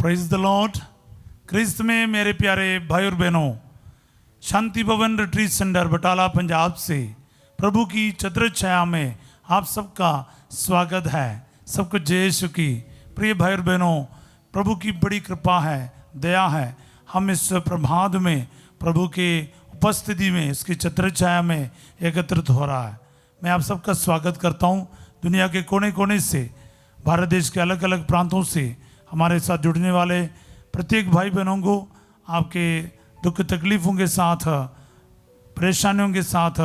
Praise the Lord. क्रिस्त में मेरे प्यारे भाई और बहनों, शांति भवन रिट्रीट सेंटर बटाला पंजाब से प्रभु की चतुर छाया में आप सबका स्वागत है। सबको जय यीशु की। प्रिय भाई और बहनों, प्रभु की बड़ी कृपा है, दया है। हम इस प्रभात में प्रभु के उपस्थिति में, इसकी चतुर छाया में एकत्रित हो रहा है। मैं आप सबका स्वागत करता हूँ। दुनिया के कोने कोने से, भारत देश के अलग अलग प्रांतों से हमारे साथ जुड़ने वाले प्रत्येक भाई बहनों को आपके दुख तकलीफ़ों के साथ, परेशानियों के साथ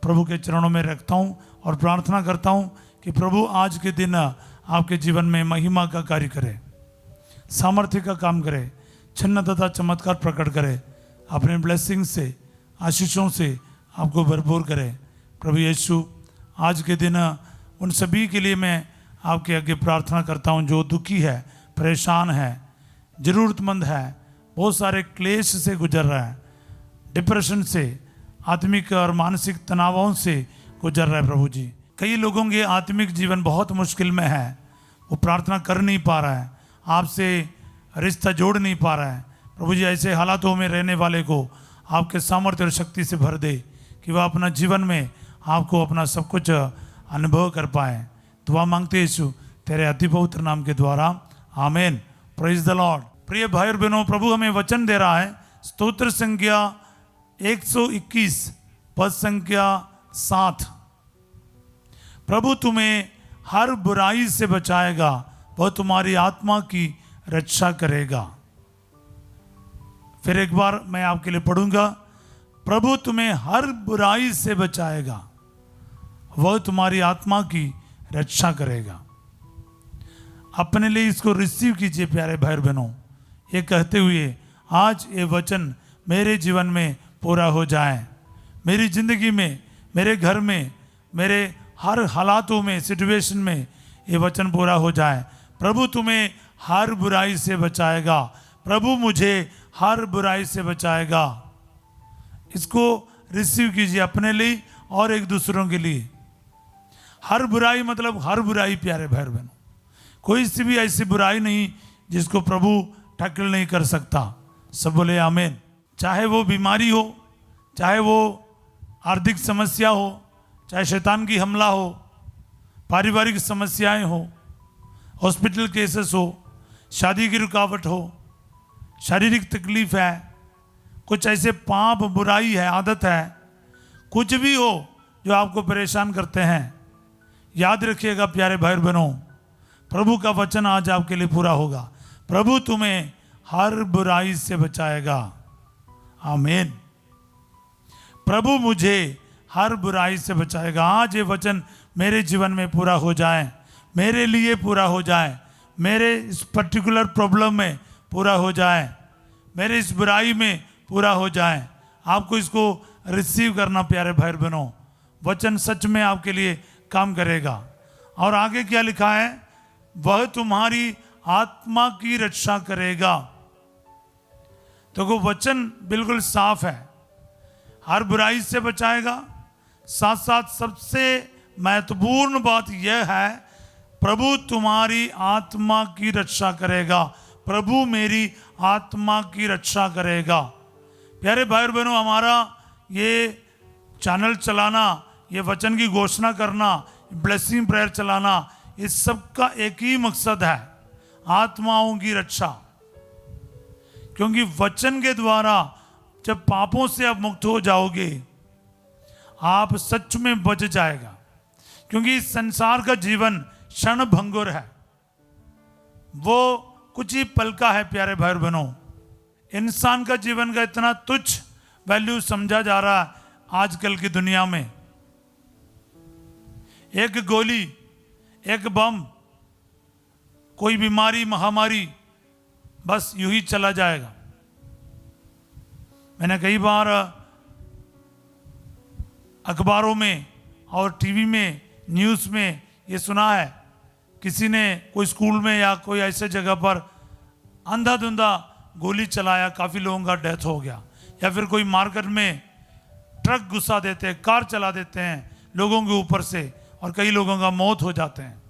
प्रभु के चरणों में रखता हूँ और प्रार्थना करता हूँ कि प्रभु आज के दिन आपके जीवन में महिमा का कार्य करे, सामर्थ्य का काम करे, छिन्न तथा चमत्कार प्रकट करे, अपने ब्लेसिंग से, आशीषों से आपको भरपूर करे। प्रभु यीशु आज के दिन उन सभी के लिए मैं आपके आगे प्रार्थना करता हूँ जो दुखी है, परेशान है, ज़रूरतमंद है, बहुत सारे क्लेश से गुजर रहा है, डिप्रेशन से, आत्मिक और मानसिक तनावों से गुजर रहा है। प्रभु जी, कई लोगों के आत्मिक जीवन बहुत मुश्किल में है, वो प्रार्थना कर नहीं पा रहा है, आपसे रिश्ता जोड़ नहीं पा रहा है। प्रभु जी, ऐसे हालातों में रहने वाले को आपके सामर्थ्य और शक्ति से भर दे कि वह अपना जीवन में आपको अपना सब कुछ अनुभव कर पाए। दुआ मांगते यीशु तेरे अति पवित्र नाम के द्वारा, आमीन। Praise the Lord. प्रिय भाई और बहनों, प्रभु हमें वचन दे रहा है। स्तोत्र संख्या 121 पद संख्या 7। प्रभु तुम्हें हर बुराई से बचाएगा, वह तुम्हारी आत्मा की रक्षा करेगा। फिर एक बार मैं आपके लिए पढ़ूंगा। प्रभु तुम्हें हर बुराई से बचाएगा, वह तुम्हारी आत्मा की रक्षा करेगा। अपने लिए इसको रिसीव कीजिए प्यारे भाई बहनों, ये कहते हुए आज ये वचन मेरे जीवन में पूरा हो जाए, मेरी ज़िंदगी में, मेरे घर में, मेरे हर हालातों में, सिचुएशन में ये वचन पूरा हो जाए। प्रभु तुम्हें हर बुराई से बचाएगा, प्रभु मुझे हर बुराई से बचाएगा। इसको रिसीव कीजिए अपने लिए और एक दूसरों के लिए। हर बुराई मतलब हर बुराई प्यारे भाई बहनों, कोई सी भी ऐसी बुराई नहीं जिसको प्रभु टैकल नहीं कर सकता। सब बोले आमीन। चाहे वो बीमारी हो, चाहे वो आर्थिक समस्या हो, चाहे शैतान की हमला हो, पारिवारिक समस्याएं हो, हॉस्पिटल केसेस हो, शादी की रुकावट हो, शारीरिक तकलीफ है, कुछ ऐसे पाप, बुराई है, आदत है, कुछ भी हो जो आपको परेशान करते हैं, याद रखिएगा प्यारे भाई बहनों, प्रभु का वचन आज आपके लिए पूरा होगा। प्रभु तुम्हें हर बुराई से बचाएगा, आमीन। प्रभु मुझे हर बुराई से बचाएगा। आज ये वचन मेरे जीवन में पूरा हो जाए, मेरे लिए पूरा हो जाए, मेरे इस पर्टिकुलर प्रॉब्लम में पूरा हो जाए, मेरे इस बुराई में पूरा हो जाए। आपको इसको रिसीव करना प्यारे भाई बहनों, वचन सच में आपके लिए काम करेगा। और आगे क्या लिखा है? वह तुम्हारी आत्मा की रक्षा करेगा। तो वो वचन बिल्कुल साफ है, हर बुराई से बचाएगा। साथ साथ सबसे महत्वपूर्ण बात यह है, प्रभु तुम्हारी आत्मा की रक्षा करेगा। प्रभु मेरी आत्मा की रक्षा करेगा। प्यारे भाई और बहनों, हमारा ये चैनल चलाना, ये वचन की घोषणा करना, ब्लेसिंग प्रेयर चलाना, इस सब का एक ही मकसद है, आत्माओं की रक्षा। क्योंकि वचन के द्वारा जब पापों से आप मुक्त हो जाओगे, आप सच में बच जाएगा। क्योंकि इस संसार का जीवन क्षण भंगुर है, वो कुछ ही पल का है। प्यारे भाई बहनों, इंसान का जीवन का इतना तुच्छ वैल्यू समझा जा रहा है आजकल की दुनिया में। एक गोली, एक बम, कोई बीमारी, महामारी, बस यूं ही चला जाएगा। मैंने कई बार अखबारों में और टीवी में, न्यूज़ में ये सुना है, किसी ने कोई स्कूल में या कोई ऐसे जगह पर अंधाधुंधा गोली चलाया, काफ़ी लोगों का डेथ हो गया। या फिर कोई मार्केट में ट्रक घुसा देते हैं, कार चला देते हैं लोगों के ऊपर से, और कई लोगों का मौत हो जाते हैं।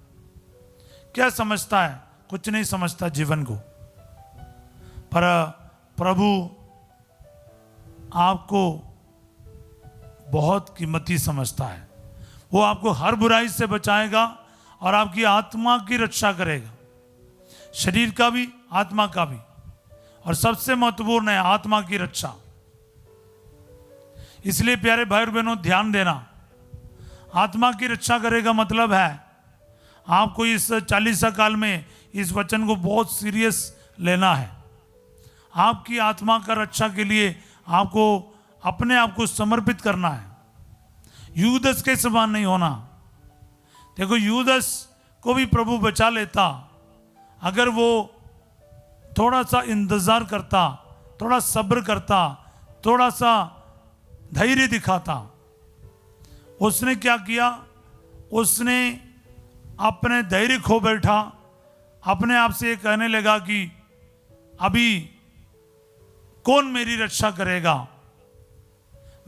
क्या समझता है? कुछ नहीं समझता जीवन को। पर प्रभु आपको बहुत कीमती समझता है। वो आपको हर बुराई से बचाएगा और आपकी आत्मा की रक्षा करेगा, शरीर का भी आत्मा का भी। और सबसे महत्वपूर्ण है आत्मा की रक्षा। इसलिए प्यारे भाई और बहनों, ध्यान देना, आत्मा की रक्षा करेगा मतलब है आपको इस 40 काल में इस वचन को बहुत सीरियस लेना है। आपकी आत्मा का रक्षा के लिए आपको अपने आप को समर्पित करना है। यूदस के समान नहीं होना। देखो, यूदस को भी प्रभु बचा लेता अगर वो थोड़ा सा इंतजार करता, थोड़ा सब्र करता, थोड़ा सा धैर्य दिखाता। उसने क्या किया? उसने अपने धैर्य खो बैठा, अपने आप से कहने लगा कि अभी कौन मेरी रक्षा करेगा?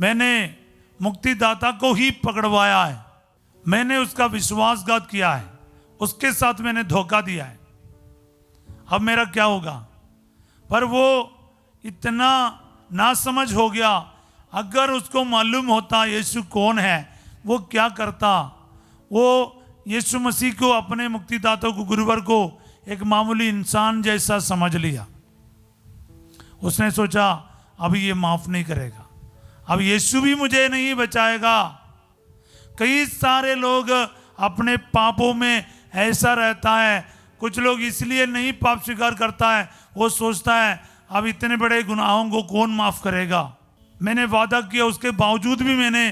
मैंने मुक्तिदाता को ही पकड़वाया है, मैंने उसका विश्वासघात किया है, उसके साथ मैंने धोखा दिया है, अब मेरा क्या होगा? पर वो इतना नासमझ हो गया। अगर उसको मालूम होता यीशु कौन है, वो क्या करता। वो यीशु मसीह को, अपने मुक्तिदाता को, गुरुवर को एक मामूली इंसान जैसा समझ लिया। उसने सोचा अब ये माफ नहीं करेगा, अब यीशु भी मुझे नहीं बचाएगा। कई सारे लोग अपने पापों में ऐसा रहता है। कुछ लोग इसलिए नहीं पाप स्वीकार करता है, वो सोचता है अब इतने बड़े गुनाहों को कौन माफ करेगा, मैंने वादा किया उसके बावजूद भी मैंने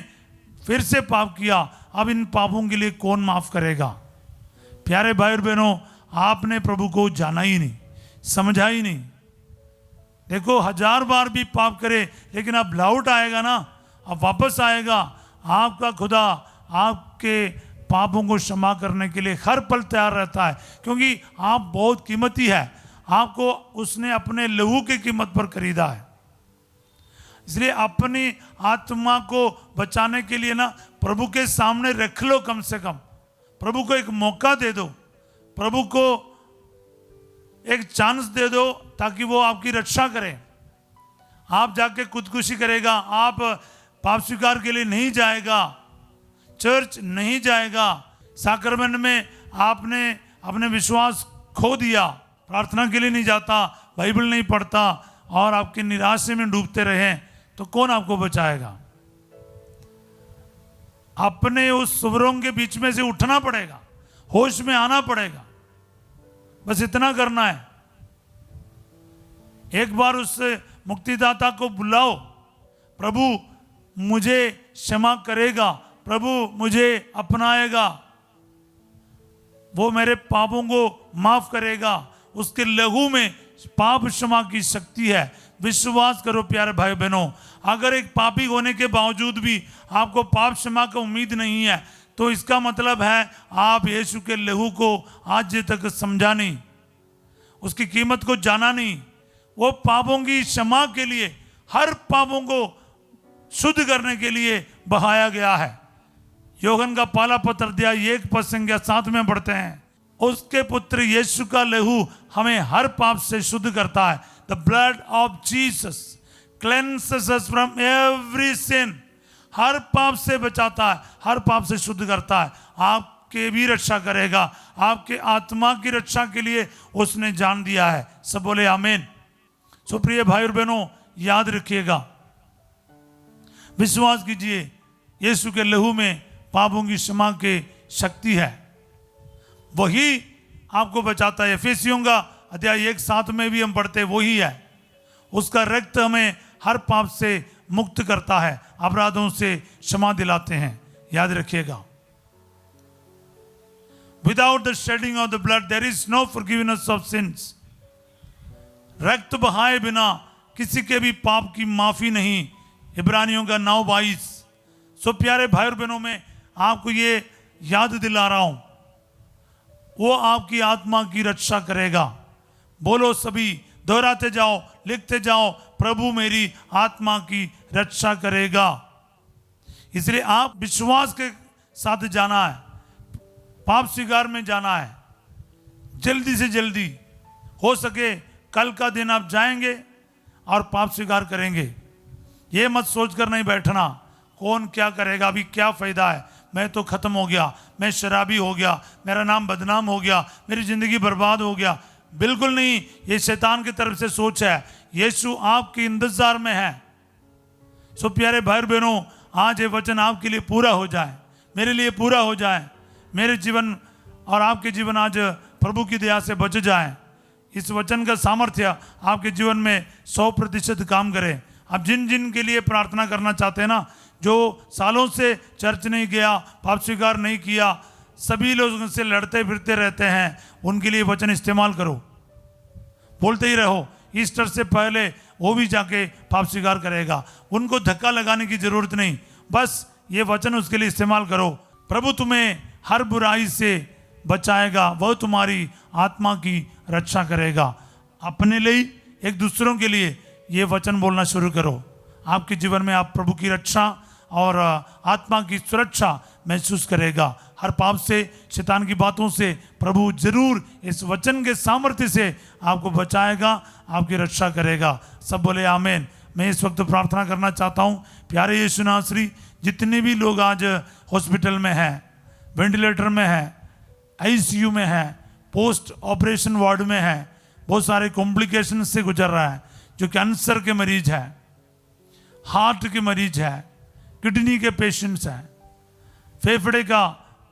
फिर से पाप किया, अब इन पापों के लिए कौन माफ करेगा। प्यारे भाई और बहनों, आपने प्रभु को जाना ही नहीं, समझा ही नहीं। देखो, 1000 बार भी पाप करे लेकिन अब लौट आएगा ना, अब वापस आएगा। आपका खुदा आपके पापों को क्षमा करने के लिए हर पल तैयार रहता है, क्योंकि आप बहुत कीमती है। आपको उसने अपने लहू की कीमत पर खरीदा है। इसलिए अपनी आत्मा को बचाने के लिए ना प्रभु के सामने रख लो, कम से कम प्रभु को एक मौका दे दो, प्रभु को एक चांस दे दो, ताकि वो आपकी रक्षा करे। आप जाके खुदकुशी करेगा, आप पाप स्वीकार के लिए नहीं जाएगा, चर्च नहीं जाएगा, साक्रमेंट में आपने अपने विश्वास खो दिया, प्रार्थना के लिए नहीं जाता, बाइबल नहीं पढ़ता और आपके निराशे में डूबते रहे, तो कौन आपको बचाएगा? अपने उस सुवरों के बीच में से उठना पड़ेगा, होश में आना पड़ेगा। बस इतना करना है। एक बार उस मुक्तिदाता को बुलाओ, प्रभु मुझे क्षमा करेगा, प्रभु मुझे अपनाएगा, वो मेरे पापों को माफ करेगा। उसके लहू में पाप क्षमा की शक्ति है। विश्वास करो प्यारे भाई बहनों, अगर एक पापी होने के बावजूद भी आपको पाप क्षमा का उम्मीद नहीं है, तो इसका मतलब है आप यीशु के लहू को आज तक समझा नहीं, उसकी कीमत को जाना नहीं। वो पापों की क्षमा के लिए, हर पापों को शुद्ध करने के लिए बहाया गया है। यूहन्ना का पहला पत्र अध्याय 1:7 में पढ़ते हैं, उसके पुत्र यीशु का लहू हमें हर पाप से शुद्ध करता है। The blood of Jesus cleanses us from every sin. हर पाप से बचाता है, हर पाप से शुद्ध करता है। आपके भी रक्षा करेगा, आपके आत्मा की रक्षा के लिए उसने जान दिया है। सब बोले आमीन। सो प्रिय भाई और बहनों, याद रखिएगा, विश्वास कीजिए, यीशु के लहू में पापों की क्षमा की शक्ति है, वही आपको बचाता है। एफेसियों का अध्याय 1:7 में भी हम पढ़ते हैं, वही है। उसका रक्त हमें हर पाप से मुक्त करता है, अपराधों से क्षमा दिलाते हैं। याद रखिएगा, without the shedding of the blood there is no forgiveness of sins. रक्त बहाए बिना किसी के भी पाप की माफी नहीं। इब्रानियों का 9:22। सो प्यारे भाई और बहनों, में आपको ये याद दिला रहा हूं, वो आपकी आत्मा की रक्षा करेगा। बोलो सभी, दोहराते जाओ, लिखते जाओ, प्रभु मेरी आत्मा की रक्षा करेगा। इसलिए आप विश्वास के साथ जाना है, पाप स्वीकार में जाना है, जल्दी से जल्दी हो सके कल का दिन आप जाएंगे और पाप स्वीकार करेंगे। ये मत सोचकर नहीं बैठना कौन क्या करेगा, अभी क्या फायदा है, मैं तो खत्म हो गया, मैं शराबी हो गया, मेरा नाम बदनाम हो गया, मेरी जिंदगी बर्बाद हो गया। बिल्कुल नहीं, ये शैतान की तरफ से सोच है। यीशु आपके इंतजार में है। सो प्यारे भाई बहनों, आज ये वचन आपके लिए पूरा हो जाए, मेरे लिए पूरा हो जाए, मेरे जीवन और आपके जीवन आज प्रभु की दया से बच जाए। इस वचन का सामर्थ्य आपके जीवन में 100% काम करे। आप जिन जिन के लिए प्रार्थना करना चाहते हैं ना, जो सालों से चर्च नहीं गया, पाप स्वीकार नहीं किया, सभी लोग उनसे लड़ते फिरते रहते हैं, उनके लिए वचन इस्तेमाल करो, बोलते ही रहो। ईस्टर से पहले वो भी जाके पाप स्वीकार करेगा, उनको धक्का लगाने की जरूरत नहीं, बस ये वचन उसके लिए इस्तेमाल करो। प्रभु तुम्हें हर बुराई से बचाएगा, वह तुम्हारी आत्मा की रक्षा करेगा। अपने लिए, एक दूसरों के लिए ये वचन बोलना शुरू करो। आपके जीवन में आप प्रभु की रक्षा और आत्मा की सुरक्षा महसूस करेगा। हर पाप से, शैतान की बातों से प्रभु जरूर इस वचन के सामर्थ्य से आपको बचाएगा, आपकी रक्षा करेगा। सब बोले आमीन। मैं इस वक्त प्रार्थना करना चाहता हूँ, प्यारे यीशु नासरी, जितने भी लोग आज हॉस्पिटल में हैं, वेंटिलेटर में हैं, आईसीयू में हैं, पोस्ट ऑपरेशन वार्ड में हैं, बहुत सारे कॉम्प्लिकेशन से गुजर रहा है, जो कैंसर के मरीज है, हार्ट के मरीज है, किडनी के पेशेंट्स हैं, फेफड़े का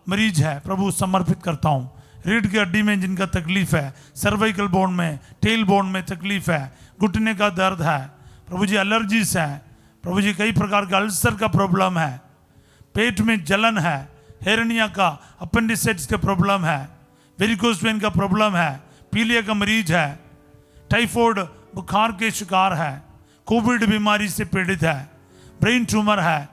मरीज है, प्रभु समर्पित करता हूँ। रीढ़ की हड्डी में जिनका तकलीफ है, सर्वाइकल बोन में, टेल बोन में तकलीफ है, घुटने का दर्द है, प्रभु जी एलर्जीज है, प्रभु जी कई प्रकार का अल्सर का प्रॉब्लम है, पेट में जलन है, हेरनिया का, अपेंडिसाइटिस का प्रॉब्लम है, वेरिकोस वेन का प्रॉब्लम है, पीलिया का मरीज है, टाइफाइड बुखार के शिकार है, कोविड बीमारी से पीड़ित है, ब्रेन ट्यूमर है,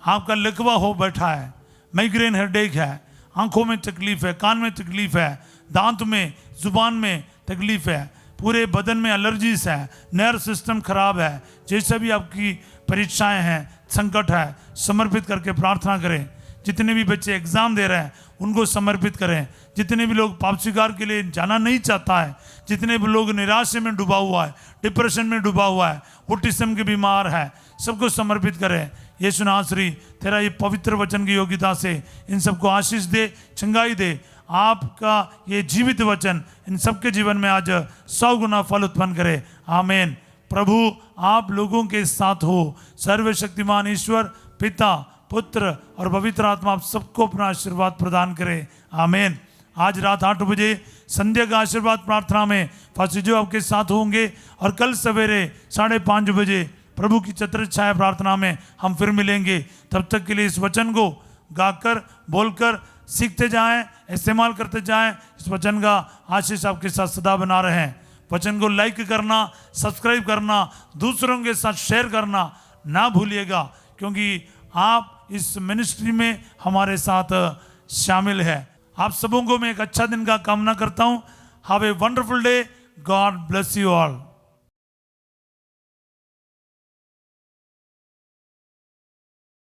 आपका लकवा हो बैठा है, माइग्रेन हेडेक है, आंखों में तकलीफ है, कान में तकलीफ है, दांत में, जुबान में तकलीफ है, पूरे बदन में एलर्जीज है, नर्व सिस्टम खराब है, जैसे भी आपकी परीक्षाएं हैं, संकट है, समर्पित करके प्रार्थना करें। जितने भी बच्चे एग्जाम दे रहे हैं उनको समर्पित करें। जितने भी लोग पाप स्वीकार के लिए जाना नहीं चाहता है, जितने भी लोग निराशा में डूबा हुआ है, डिप्रेशन में डूबा हुआ है, ऑटिज्म के बीमार है, सबको समर्पित करें। यीशु नासरी, तेरा ये पवित्र वचन की योग्यता से इन सबको आशीष दे, चंगाई दे। आपका ये जीवित वचन इन सबके जीवन में आज 100 गुना फल उत्पन्न करे। आमीन। प्रभु आप लोगों के साथ हो। सर्वशक्तिमान ईश्वर पिता, पुत्र और पवित्र आत्मा आप सबको अपना आशीर्वाद प्रदान करे। आमीन। आज रात 8 बजे संध्या का आशीर्वाद प्रार्थना में फासिजो आपके साथ होंगे और कल सवेरे 5:30 बजे प्रभु की छत्र छाया प्रार्थना में हम फिर मिलेंगे। तब तक के लिए इस वचन को गाकर, बोलकर सीखते जाएं, इस्तेमाल करते जाएं। इस वचन का आशीष आपके साथ सदा बना रहे। वचन को लाइक करना, सब्सक्राइब करना, दूसरों के साथ शेयर करना ना भूलिएगा, क्योंकि आप इस मिनिस्ट्री में हमारे साथ शामिल है। आप सबों को मैं एक अच्छा दिन का कामना करता हूँ। Have a wonderful day. God bless you all.